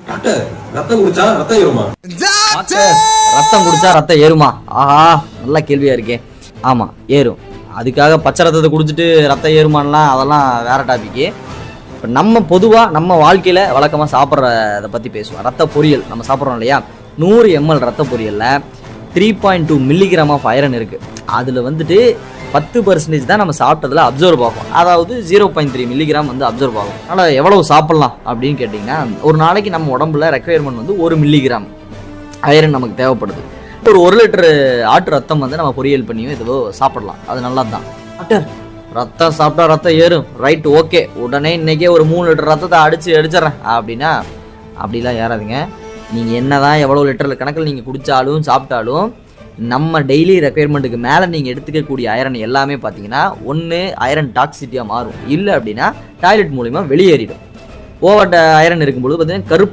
Doctor ரத்தம் குடிச்சா ரத்தம் ஏறுமா? ரத்தம் குடிச்சா ரத்தம் ஏறுமா? ஆஹா, நல்ல கேள்வியா இருக்கே. ஆமா, ஏறும். அதுக்காக பச்சை ரத்தத்தை குடிச்சிட்டு ரத்தம் ஏறுமான்லாம் அதெல்லாம் வேற டாபிக்கு. இப்போ நம்ம பொதுவாக நம்ம வாழ்க்கையில் வழக்கமாக சாப்பிட்றதை பற்றி பேசுவோம். ரத்த பொரியல் நம்ம சாப்பிட்றோம் இல்லையா, 100 ml ரத்த பொரியலில் 3.2 மில்லிகிராம் ஆஃப் அயரன் இருக்குது. அதில் வந்துட்டு 10% தான் நம்ம சாப்பிட்டதில் அப்சர்வ் ஆகும். அதாவது 0.3 மில்லிகிராம் வந்து அப்சர்வ் ஆகும். அதனால் எவ்வளவு சாப்பிட்லாம் அப்படின்னு கேட்டிங்கன்னா, ஒரு நாளைக்கு நம்ம உடம்புல ரெக்குயர்மெண்ட் வந்து 1 மில்லிகிராம் அயரன் நமக்கு தேவைப்படுது. ஒரு 1 லிட்டரு ஆட்டு ரத்தம் வந்து நம்ம பொரியல் பண்ணியும் இதுவோ சாப்பிடலாம். அது நல்லா தான். டாக்டர் ரத்தம் சாப்பிட்டா ரத்தம் ஏறும், ரைட், ஓகே, உடனே இன்றைக்கே ஒரு 3 லிட்டர் ரத்தத்தை அடிச்சிட்றேன் அப்படின்னா அப்படிலாம் ஏறாதுங்க. நீங்கள் என்ன தான் எவ்வளோ லிட்டர் கணக்கில் நீங்கள் குடித்தாலும் சாப்பிட்டாலும் நம்ம டெய்லி ரெக்குயர்மெண்ட்டுக்கு மேலே நீங்கள் எடுத்துக்கக்கூடிய அயரன் எல்லாமே பார்த்தீங்கன்னா ஒன்று அயரன் டாக்ஸிட்டியாக மாறும், இல்லை அப்படின்னா டாய்லெட் மூலிமா வெளியேறிடும். ஓவர் அயரன் இருக்கும்பொழுது பார்த்தீங்கன்னா கருப்பு